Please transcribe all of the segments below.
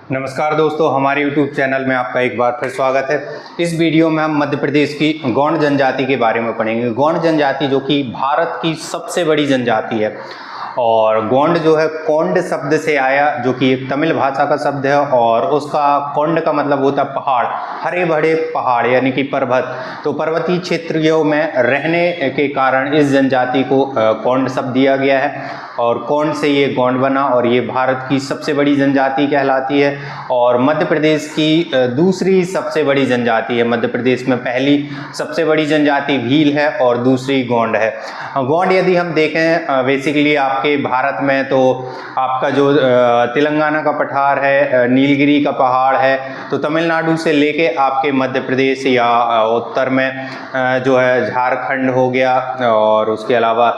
नमस्कार दोस्तों, हमारे YouTube चैनल में आपका एक बार फिर स्वागत है। इस वीडियो में हम मध्य प्रदेश की गौंड जनजाति के बारे में पढ़ेंगे। गौंड जनजाति जो कि भारत की सबसे बड़ी जनजाति है और गौंड जो है कौंड शब्द से आया, जो कि एक तमिल भाषा का शब्द है और उसका कौंड का मतलब होता है पहाड़, हरे भरे पहाड़ यानी कि पर्वत। तो पर्वतीय क्षेत्रों में रहने के कारण इस जनजाति को कौंड शब्द दिया गया है और कौंड से ये गौंड बना और ये भारत की सबसे बड़ी जनजाति कहलाती है और मध्य प्रदेश की दूसरी सबसे बड़ी जनजाति है। मध्य प्रदेश में पहली सबसे बड़ी जनजाति भील है और दूसरी गौंड है। गौंड यदि हम देखें बेसिकली आपके भारत में, तो आपका जो तेलंगाना का पठार है, नीलगिरी का पहाड़ है, तो तमिलनाडु से लेके आपके मध्य प्रदेश या उत्तर में जो है झारखंड हो गया और उसके अलावा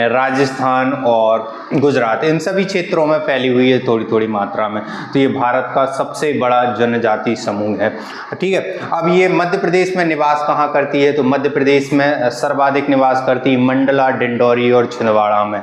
राजस्थान और गुजरात, इन सभी क्षेत्रों में फैली हुई है थोड़ी थोड़ी मात्रा में। तो ये भारत का सबसे बड़ा जनजाति समूह है। ठीक है, अब ये मध्य प्रदेश में निवास कहाँ करती है? तो मध्य प्रदेश में सर्वाधिक निवास करती है मंडला, डिंडौरी और छिंदवाड़ा में,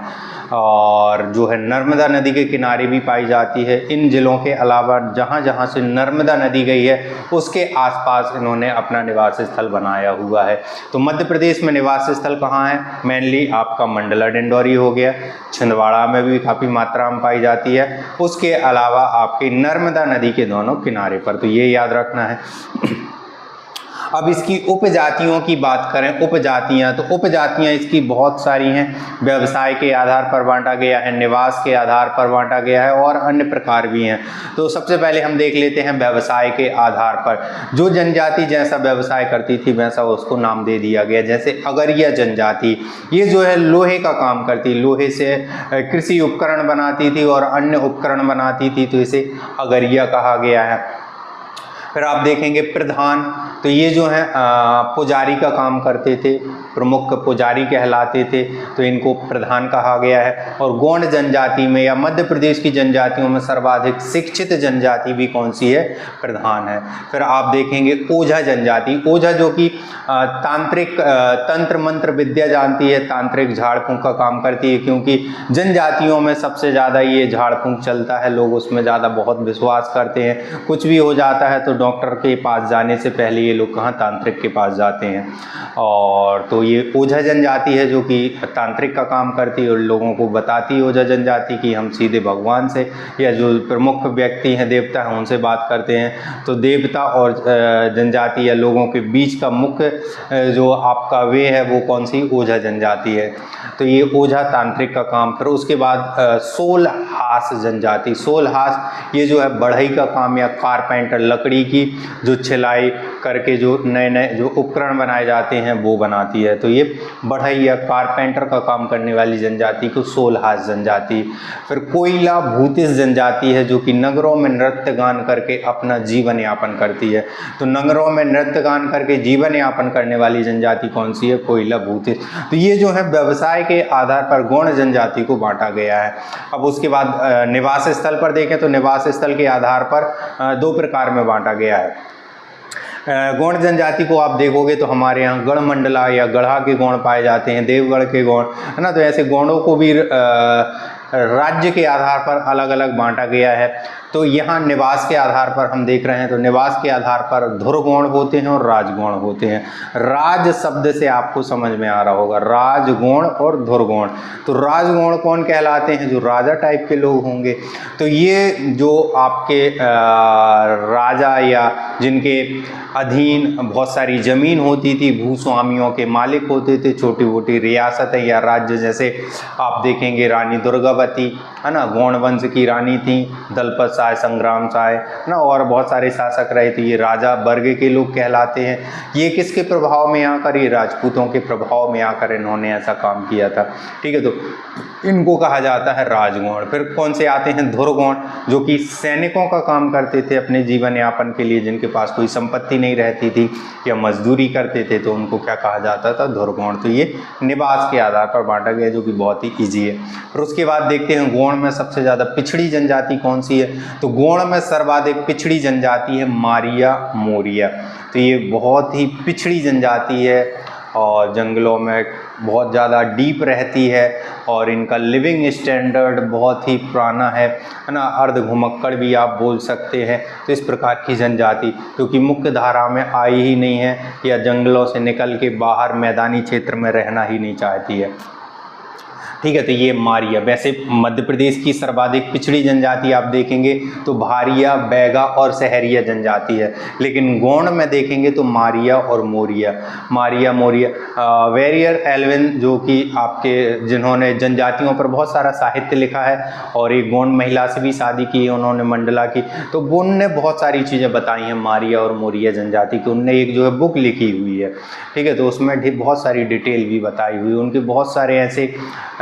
और जो है नर्मदा नदी के किनारे भी पाई जाती है। इन जिलों के अलावा जहाँ जहाँ से नर्मदा नदी गई है उसके आसपास इन्होंने अपना निवास स्थल बनाया हुआ है। तो मध्य प्रदेश में निवास स्थल कहाँ है? मेनली आपका मंडला डिंडौरी हो गया, छिंदवाड़ा में भी काफ़ी मात्रा में पाई जाती है, उसके अलावा आपकी नर्मदा नदी के दोनों किनारे पर। तो ये याद रखना है। अब इसकी उपजातियों की बात करें, उपजातियां, तो उपजातियां इसकी बहुत सारी हैं। व्यवसाय के आधार पर बांटा गया है, निवास के आधार पर बांटा गया है और अन्य प्रकार भी हैं। तो सबसे पहले हम देख लेते हैं व्यवसाय के आधार पर। जो जनजाति जैसा व्यवसाय करती थी वैसा उसको नाम दे दिया गया। जैसे अगरिया जनजाति, ये जो है लोहे का काम करती, लोहे से कृषि उपकरण बनाती थी और अन्य उपकरण बनाती थी, तो इसे अगरिया कहा गया है। फिर आप देखेंगे प्रधान, तो ये जो है पुजारी का काम करते थे, प्रमुख पुजारी कहलाते थे, तो इनको प्रधान कहा गया है। और गौंड जनजाति में या मध्य प्रदेश की जनजातियों में सर्वाधिक शिक्षित जनजाति भी कौन सी है? प्रधान है। फिर आप देखेंगे ओझा जनजाति, ओझा जो कि तांत्रिक तंत्र मंत्र विद्या जानती है, तांत्रिक झाड़ फूंक का काम करती है, क्योंकि जनजातियों में सबसे ज़्यादा ये झाड़ फूंक चलता है, लोग उसमें ज़्यादा बहुत विश्वास करते हैं। कुछ भी हो जाता है तो डॉक्टर के पास जाने से पहले ये लोग कहाँ? तांत्रिक के पास जाते हैं। और तो ये ओझा जनजाति है जो कि तांत्रिक का काम करती है और लोगों को बताती है ओझा जनजाति कि हम सीधे भगवान से या जो प्रमुख व्यक्ति हैं, देवता हैं, उनसे बात करते हैं। तो देवता और जनजाति या लोगों के बीच का मुख्य जो आपका वे है वो कौन सी? ओझा जनजाति है। तो ये ओझा तांत्रिक का काम। फिर उसके बाद सोलहास जनजाति, सोलहास ये जो है बढ़ई का काम या कारपेंटर, लकड़ी की जो छिलाई करके जो नए नए जो उपकरण बनाए जाते हैं वो बनाती है। तो ये बढ़ई या कारपेंटर का काम करने वाली जनजाति को सोलहास जनजाति। फिर कोयला भूतिस जनजाति है जो कि नगरों में नृत्य गान करके अपना जीवन यापन करती है। तो नगरों में नृत्य गान करके जीवन यापन करने वाली जनजाति कौन सी है? कोयला भूतिस। तो ये जो है व्यवसाय के आधार पर गौंड जनजाति को बांटा गया है। अब उसके बाद निवास स्थल पर देखें तो निवास स्थल के आधार पर दो प्रकार में बांटा गया है। गौंड जनजाति को आप देखोगे तो हमारे यहाँ गढ़मंडला या गढ़ा के गौंड पाए जाते हैं, देवगढ़ के गौंड, है ना। तो ऐसे गौंडों को भी राज्य के आधार पर अलग अलग बांटा गया है। तो यहाँ निवास के आधार पर हम देख रहे हैं, तो निवास के आधार पर धुरगौंड होते हैं और राजगौंड होते हैं। राज शब्द से आपको समझ में आ रहा होगा, राजगौंड और धुरगौंड। तो राजगौंड कौन कहलाते हैं? जो राजा टाइप के लोग होंगे। तो ये जो आपके राजा या जिनके अधीन बहुत सारी जमीन होती थी, भूस्वामियों के मालिक होते थे, छोटी मोटी रियासतें या राज्य, जैसे आप देखेंगे रानी दुर्गावती, है ना, गौंड वंश की रानी थी, दलपत साय, संग्राम साय, है ना, और बहुत सारे शासक रहे थे। ये राजा वर्ग के लोग कहलाते हैं। ये किसके प्रभाव में आकर? ये राजपूतों के प्रभाव में आकर इन्होंने ऐसा काम किया था। ठीक है, तो इनको कहा जाता है राजगौंड। फिर कौन से आते हैं? धुरगौंड, जो कि सैनिकों का काम करते थे अपने जीवन यापन के लिए, जिनके पास कोई संपत्ति नहीं रहती थी या मजदूरी करते थे, तो उनको क्या कहा जाता था? धुरगौंड। तो ये निवास के आधार पर बांटा गया, जो कि बहुत ही ईजी है। फिर उसके बाद देखते हैं गौंड में सबसे ज़्यादा पिछड़ी जनजाति कौन सी है? तो गौंड में सर्वाधिक पिछड़ी जनजाति है मारिया मोरिया। तो ये बहुत ही पिछड़ी जनजाति है और जंगलों में बहुत ज़्यादा डीप रहती है और इनका लिविंग स्टैंडर्ड बहुत ही पुराना है ना, अर्ध घुमक्कड़ भी आप बोल सकते हैं। तो इस प्रकार की जनजाति क्योंकि मुख्य धारा में आई ही नहीं है या जंगलों से निकल के बाहर मैदानी क्षेत्र में रहना ही नहीं चाहती है, ठीक है। तो ये मारिया, वैसे मध्य प्रदेश की सर्वाधिक पिछड़ी जनजाति आप देखेंगे तो भारिया, बैगा और सहरिया जनजाति है, लेकिन गौंड में देखेंगे तो मारिया और मोरिया, मारिया मोरिया। वेरियर एल्विन जो कि आपके जिन्होंने जनजातियों पर बहुत सारा साहित्य लिखा है और एक गौंड महिला से भी शादी की उन्होंने, मंडला की, तो उनने बहुत सारी चीज़ें बताई हैं मारिया और मोरिया जनजाति की। उनने एक जो है बुक लिखी हुई है, ठीक है, तो उसमें बहुत सारी डिटेल भी बताई हुई। उनके बहुत सारे ऐसे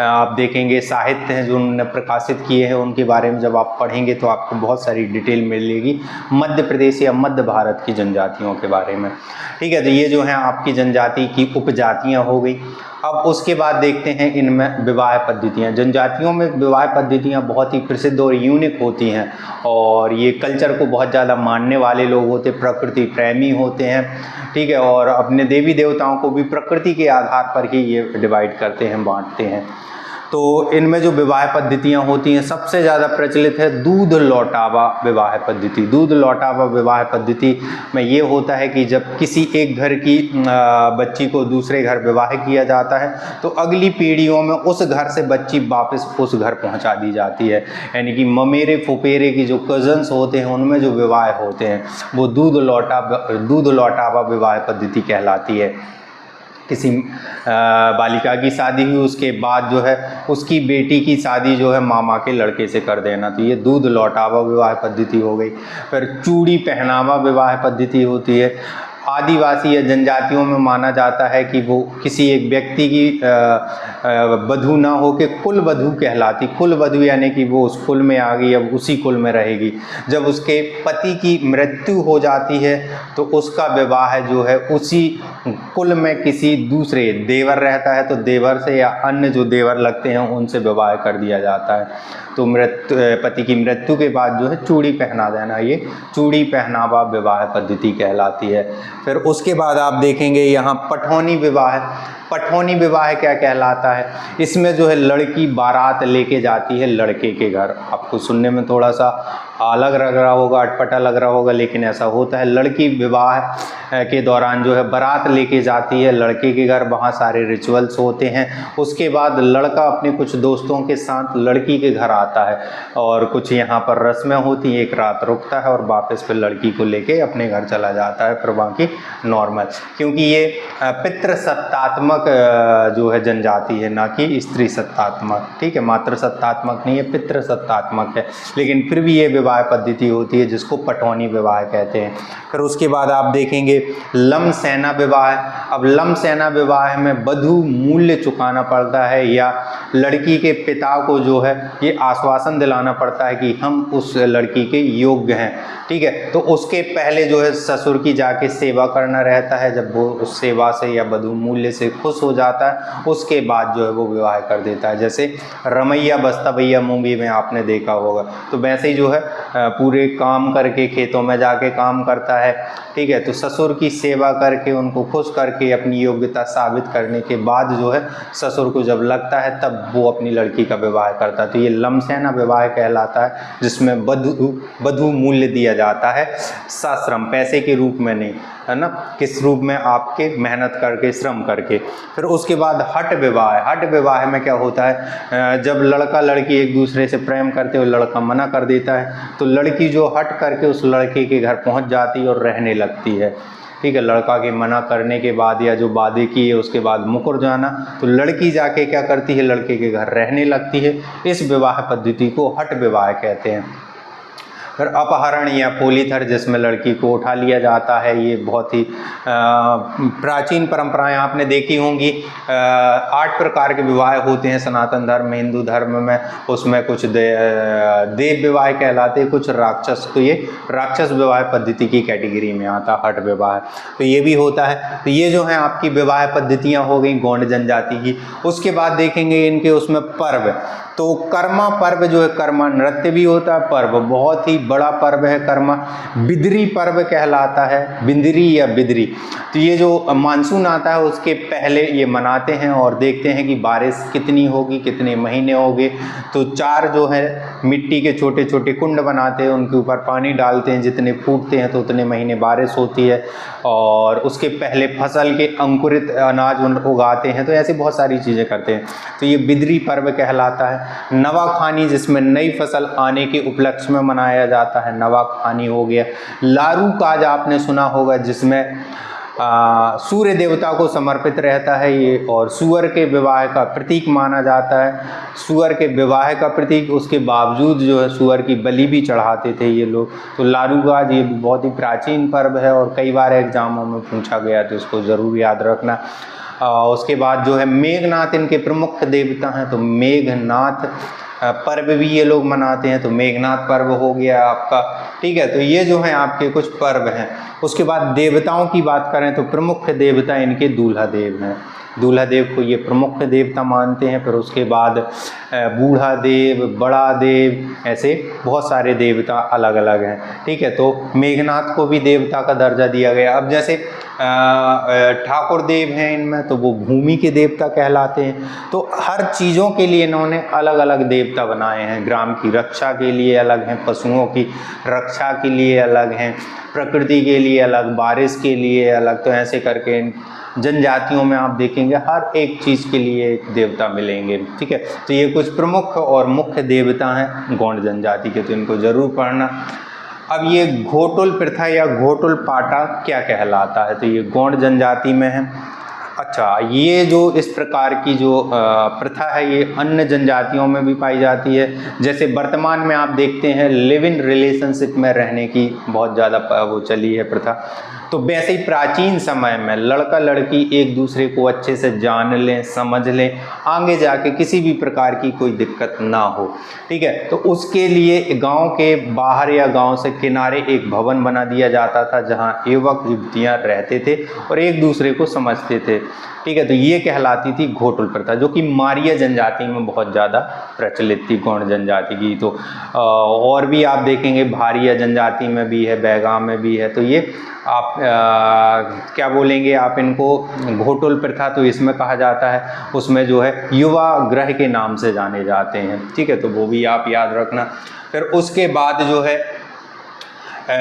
आप देखेंगे साहित्य हैं जो उन्होंने प्रकाशित किए हैं, उनके बारे में जब आप पढ़ेंगे तो आपको बहुत सारी डिटेल मिलेगी मध्य प्रदेश या मध्य भारत की जनजातियों के बारे में, ठीक है। तो ये जो है आपकी जनजाति की उपजातियां हो गई। अब उसके बाद देखते हैं इनमें विवाह पद्धतियाँ। जनजातियों में विवाह पद्धतियाँ बहुत ही प्रसिद्ध और यूनिक होती हैं और ये कल्चर को बहुत ज़्यादा मानने वाले लोग होते, प्रकृति प्रेमी होते हैं, ठीक है, और अपने देवी देवताओं को भी प्रकृति के आधार पर ही ये डिवाइड करते हैं, बांटते हैं। तो इनमें जो विवाह पद्धतियाँ होती हैं सबसे ज़्यादा प्रचलित है दूध लौटावा विवाह पद्धति। दूध लौटावा विवाह पद्धति में ये होता है कि जब किसी एक घर की बच्ची को दूसरे घर विवाह किया जाता है तो अगली पीढ़ियों में उस घर से बच्ची वापस उस घर पहुंचा दी जाती है, यानी कि ममेरे फुफेरे की जो कजन्स होते हैं उनमें जो विवाह होते हैं वो दूध लौटावा विवाह पद्धति कहलाती है। किसी बालिका की शादी हुई उसके बाद जो है उसकी बेटी की शादी जो है मामा के लड़के से कर देना, तो ये दूध लौटावा विवाह पद्धति हो गई। फिर चूड़ी पहनावा विवाह पद्धति होती है। आदिवासी या जनजातियों में माना जाता है कि वो किसी एक व्यक्ति की वधू ना हो के कुल वधू कहलाती। कुल वधू यानी कि वो उस कुल में आ गई, अब उसी कुल में रहेगी। जब उसके पति की मृत्यु हो जाती है तो उसका विवाह जो है उसी कुल में किसी दूसरे देवर रहता है तो देवर से या अन्य जो देवर लगते हैं उनसे विवाह कर दिया जाता है। तो पति की मृत्यु के बाद जो है चूड़ी पहना देना, ये चूड़ी पहनावा विवाह पद्धति कहलाती है। फिर उसके बाद आप देखेंगे यहाँ पठौनी विवाह। पठौनी विवाह क्या कहलाता है, इसमें जो है लड़की बारात लेके जाती है लड़के के घर। आपको सुनने में थोड़ा सा अलग लग रहा होगा, अटपटा लग रहा होगा, लेकिन ऐसा होता है। लड़की विवाह के दौरान जो है बारात लेके जाती है लड़के के घर, वहाँ सारे रिचुअल्स होते हैं। उसके बाद लड़का अपने कुछ दोस्तों के साथ लड़की के घर आता है और कुछ यहाँ पर रस्में होती हैं, एक रात रुकता है और वापस फिर लड़की को लेके अपने घर चला जाता है, फिर बाकी नॉर्मल। क्योंकि ये पितृसत्तात्मक जो है जनजाति है, ना कि स्त्री सत्तात्मक, ठीक है, मातृ सत्तात्मक नहीं है, पितृसत्तात्मक है, लेकिन फिर भी ये विवाह पद्धति होती है जिसको पठौनी विवाह कहते हैं। फिर उसके बाद आप देखेंगे लम सेना विवाह। अब लम सेना विवाह में वधू मूल्य चुकाना पड़ता है या लड़की के पिता को जो है ये आश्वासन दिलाना पड़ता है कि हम उस लड़की के योग्य हैं, ठीक है। तो उसके पहले जो है ससुर की जाके सेवा करना रहता है। जब वो उस सेवा से या वधू मूल्य से खुश हो जाता है उसके बाद जो है वो विवाह कर देता है। जैसे रमैया बस्ता मूवी में आपने देखा होगा, तो वैसे ही जो है पूरे काम करके खेतों में जाके काम करता है, ठीक है। तो ससुर की सेवा करके उनको खुश करके अपनी योग्यता साबित करने के बाद जो है ससुर को जब लगता है तब वो अपनी लड़की का विवाह करता है। तो ये लमसेना विवाह कहलाता है जिसमें वधू मूल्य दिया जाता है, सश्रम, पैसे के रूप में नहीं, है ना, किस रूप में, आपके मेहनत करके, श्रम करके। फिर उसके बाद हट विवाह। हट विवाह में क्या होता है, जब लड़का लड़की एक दूसरे से प्रेम करते हुए लड़का मना कर देता है तो लड़की जो हट करके उस लड़के के घर पहुंच जाती है और रहने लगती है, ठीक है। लड़का के मना करने के बाद या जो वादे किए उसके बाद मुकर जाना, तो लड़की जाके क्या करती है, लड़के के घर रहने लगती है। इस विवाह पद्धति को हट विवाह कहते हैं। फिर अपहरण या पोलीथर, जिसमें लड़की को उठा लिया जाता है, ये बहुत ही प्राचीन परंपराएं आपने देखी होंगी। 8 प्रकार के विवाह होते हैं सनातन धर्म में, हिंदू धर्म में। उसमें कुछ देव विवाह कहलाते हैं, कुछ राक्षस। तो ये राक्षस विवाह पद्धति की कैटेगरी में आता है हट विवाह, तो ये भी होता है। तो ये जो है आपकी विवाह पद्धतियाँ हो गई गौंड जनजाति की। उसके बाद देखेंगे इनके उसमें पर्व। तो कर्मा पर्व जो है, कर्मा नृत्य भी होता है, पर्व बहुत ही बड़ा पर्व है कर्मा। बिदरी पर्व कहलाता है, बिंदरी या बिदरी। तो ये जो मानसून आता है उसके पहले ये मनाते हैं और देखते हैं कि बारिश कितनी होगी, कितने महीने होंगे। तो 4 जो है मिट्टी के छोटे छोटे कुंड बनाते हैं, उनके ऊपर पानी डालते हैं, जितने फूटते हैं तो उतने महीने बारिश होती है। और उसके पहले फसल के अंकुरित अनाज उगाते हैं। तो ऐसी बहुत सारी चीज़ें करते हैं। तो ये बिदरी पर्व कहलाता है। नवाखानी, जिसमें नई फसल आने के उपलक्ष्य में मनाया जाता है, नवाखानी हो गया। लारू काज आपने सुना होगा, जिसमें सूर्य देवता को समर्पित रहता है ये, और सुअर के विवाह का प्रतीक माना जाता है। सुअर के विवाह का प्रतीक, उसके बावजूद जो है सुअर की बलि भी चढ़ाते थे ये लोग। तो लारूगाज ये बहुत ही प्राचीन पर्व है और कई बार एग्जामों में पूछा गया, तो इसको ज़रूर याद रखना। उसके बाद जो है मेघनाथ इनके प्रमुख देवता हैं। तो मेघनाथ पर्व भी ये लोग मनाते हैं। तो मेघनाथ पर्व हो गया आपका, ठीक है। तो ये जो है आपके कुछ पर्व हैं। उसके बाद देवताओं की बात करें तो प्रमुख देवता इनके दूल्हा देव हैं। दूल्हा देव को ये प्रमुख देवता मानते हैं। फिर उसके बाद बूढ़ा देव, बड़ा देव, ऐसे बहुत सारे देवता अलग अलग हैं, ठीक है। तो मेघनाथ को भी देवता का दर्जा दिया गया। अब जैसे ठाकुर देव हैं इनमें, तो वो भूमि के देवता कहलाते हैं। तो हर चीज़ों के लिए इन्होंने अलग अलग देवता बनाए हैं। ग्राम की रक्षा के लिए अलग हैं, पशुओं की रक्षा के लिए अलग हैं, प्रकृति के लिए अलग, बारिश के लिए अलग। तो ऐसे करके जनजातियों में आप देखेंगे हर एक चीज़ के लिए एक देवता मिलेंगे, ठीक है। तो ये कुछ प्रमुख और मुख्य देवता हैं गौंड जनजाति के, तो इनको जरूर पढ़ना। अब ये घोटुल प्रथा या घोटुल पाटा क्या कहलाता है, तो ये गौंड जनजाति में है। अच्छा, ये जो इस प्रकार की जो प्रथा है ये अन्य जनजातियों में भी पाई जाती है। जैसे वर्तमान में आप देखते हैं लिव इन रिलेशनशिप में रहने की बहुत ज़्यादा वो चली है प्रथा। तो वैसे ही प्राचीन समय में लड़का लड़की एक दूसरे को अच्छे से जान लें, समझ लें, आगे जाके किसी भी प्रकार की कोई दिक्कत ना हो, ठीक है। तो उसके लिए गांव के बाहर या गांव से किनारे एक भवन बना दिया जाता था, जहां युवक युवतियां रहते थे और एक दूसरे को समझते थे, ठीक है। तो ये कहलाती थी घोटुल प्रथा, जो कि मारिया जनजाति में बहुत ज़्यादा प्रचलित थी, गौंड जनजाति की। तो और भी आप देखेंगे भारिया जनजाति में भी है, बैगा में भी है। तो ये आप क्या बोलेंगे आप इनको, घोटुल प्रथा तो इसमें कहा जाता है। उसमें जो है युवा ग्रह के नाम से जाने जाते हैं, ठीक है। तो वो भी आप याद रखना। फिर उसके बाद जो है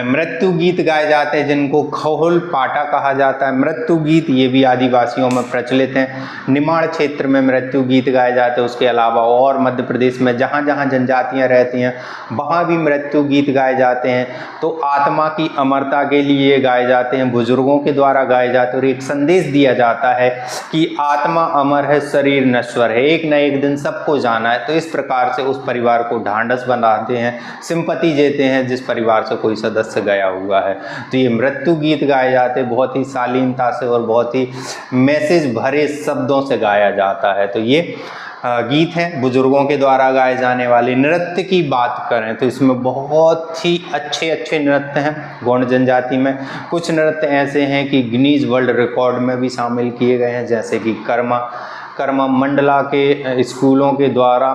मृत्यु गीत गाए जाते हैं, जिनको खहोल पाटा कहा जाता है। मृत्यु गीत ये भी आदिवासियों में प्रचलित हैं। निमाड़ क्षेत्र में मृत्यु गीत गाए जाते हैं। उसके अलावा और मध्य प्रदेश में जहाँ जहाँ जनजातियाँ रहती हैं वहाँ भी मृत्यु गीत गाए जाते हैं। तो आत्मा की अमरता के लिए गाए जाते हैं, बुजुर्गों के द्वारा गाए जाते हैं। और एक संदेश दिया जाता है कि आत्मा अमर है, शरीर नश्वर है, एक न एक दिन सबको जाना है। तो इस प्रकार से उस परिवार को ढांढस बनाते हैं, सिंपैथी देते हैं जिस परिवार से कोई सदस्य गया हुआ है। तो ये मृत्यु गीत गाए जाते हैं, बहुत ही शालीनता से और बहुत ही मैसेज भरे शब्दों से गाया जाता है। तो ये गीत हैं बुजुर्गों के द्वारा गाए जाने वाले। नृत्य की बात करें तो इसमें बहुत ही अच्छे अच्छे नृत्य हैं गौंड जनजाति में। कुछ नृत्य ऐसे हैं कि गिनीज वर्ल्ड रिकॉर्ड में भी शामिल किए गए हैं, जैसे कि कर्मा मंडला के स्कूलों के द्वारा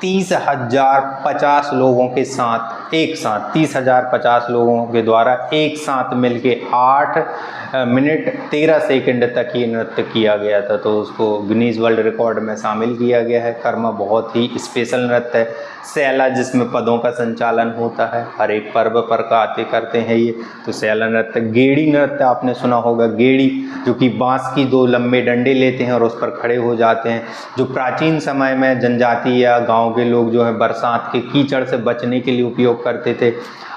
30,050 लोगों के साथ एक साथ 30,050 लोगों के द्वारा एक साथ मिलके 8 मिनट 13 सेकंड तक ये नृत्य किया गया था। तो उसको गिनीज वर्ल्ड रिकॉर्ड में शामिल किया गया है। कर्मा बहुत ही स्पेशल नृत्य है। सैला, जिसमें पदों का संचालन होता है, हर एक पर्व पर करते हैं ये। तो सैला नृत्य। गेड़ी नृत्य आपने सुना होगा, गेड़ी, जो कि बांस की 2 लंबे डंडे लेते हैं और उस पर खड़े हो जाते हैं। जो प्राचीन समय में जनजाति या गांव के लोग जो है बरसात के कीचड़ से बचने के लिए उपयोग करते थे।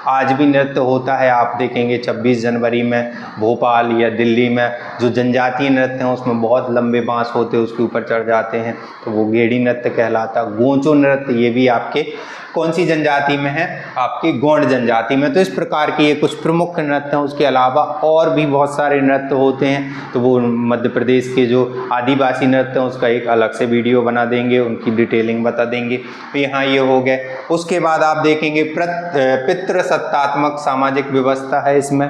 आज भी नृत्य होता है, आप देखेंगे 26 जनवरी में भोपाल या दिल्ली में जो जनजातीय नृत्य हैं उसमें बहुत लंबे बांस होते हैं, उसके ऊपर चढ़ जाते हैं, तो वो गेड़ी नृत्य कहलाता। गोंचो नृत्य, ये भी आपके कौन सी जनजाति में है, आपकी गौंड जनजाति में। तो इस प्रकार की ये कुछ प्रमुख नृत्य हैं। उसके अलावा और भी बहुत सारे नृत्य होते हैं, तो वो मध्य प्रदेश के जो आदिवासी नृत्य हैं उसका एक अलग से वीडियो बना देंगे, उनकी डिटेलिंग बता देंगे। तो यहाँ ये हो गए। उसके बाद आप देखेंगे पितृ सत्तात्मक सामाजिक व्यवस्था है इसमें,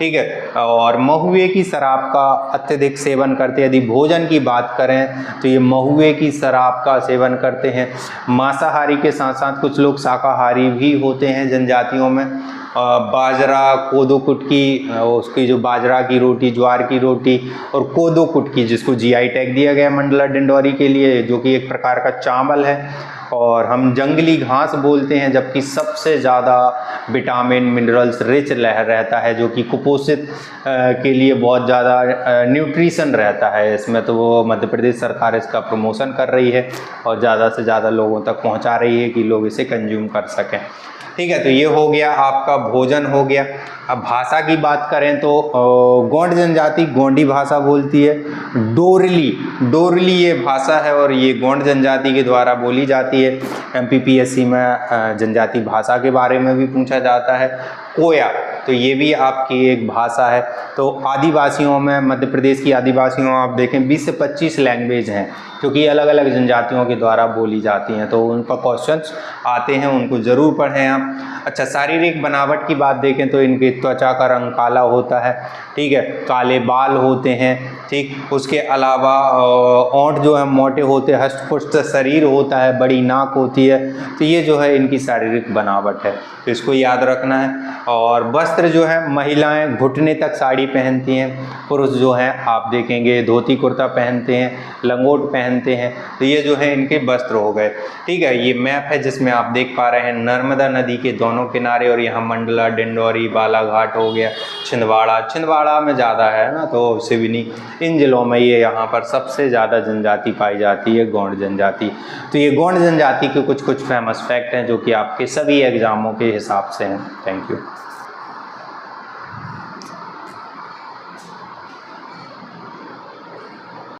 ठीक है। और महुए की शराब का अत्यधिक सेवन करते हैं। यदि भोजन की बात करें तो ये महुए की शराब का सेवन करते हैं। मांसाहारी के साथ साथ कुछ लोग शाकाहारी भी होते हैं जनजातियों में। बाजरा, कोदो कुटकी, उसकी जो बाजरा की रोटी, ज्वार की रोटी और कोदो कुटकी, जिसको जीआई टैग दिया गया मंडला डिंडोरी के लिए, जो कि एक प्रकार का चावल है। और हम जंगली घास बोलते हैं, जबकि सबसे ज़्यादा विटामिन मिनरल्स रिच रहता है, जो कि कुपोषित के लिए बहुत ज़्यादा न्यूट्रिशन रहता है इसमें। तो वो मध्य प्रदेश सरकार इसका प्रमोशन कर रही है और ज़्यादा से ज़्यादा लोगों तक पहुंचा रही है कि लोग इसे कंज्यूम कर सकें। ठीक है, तो ये हो गया आपका भोजन हो गया। अब भाषा की बात करें तो गोंड जनजाति गोंडी भाषा बोलती है। डोरली ये भाषा है और ये गोंड जनजाति के द्वारा बोली जाती है। एमपीपीएससी में जनजाति भाषा के बारे में भी पूछा जाता है। कोया, तो ये भी आपकी एक भाषा है। तो आदिवासियों में, मध्य प्रदेश की आदिवासियों में आप देखें 20 से 25 लैंग्वेज हैं जो कि अलग अलग जनजातियों के द्वारा बोली जाती हैं। तो उन पर क्वेश्चंस आते हैं, उनको ज़रूर पढ़ें आप। अच्छा, शारीरिक बनावट की बात देखें तो इनकी त्वचा का रंग काला होता है, ठीक है, काले बाल होते हैं, ठीक। उसके अलावा ओंठ जो है मोटे होते हैं, हष्ट-पुष्ट शरीर होता है, बड़ी नाक होती है। तो ये जो है इनकी शारीरिक बनावट है, तो इसको याद रखना है। और वस्त्र जो है, महिलाएं घुटने तक साड़ी पहनती हैं, पुरुष जो हैं आप देखेंगे धोती कुर्ता पहनते हैं, लंगोट पहनते हैं। तो ये जो है इनके वस्त्र हो गए, ठीक है। ये मैप है जिसमें आप देख पा रहे हैं नर्मदा नदी के दोनों किनारे, और यहाँ मंडला, डिंडोरी, बालाघाट हो गया, छिंदवाड़ा में ज़्यादा है ना, तो सिवनी, इन जिलों में ये यहाँ पर सबसे ज़्यादा जनजाति पाई जाती है, गोंड जनजाति। तो ये गोंड जनजाति के कुछ फेमस फैक्ट हैं जो कि आपके सभी एग्जामों के हिसाब से हैं। Thank you.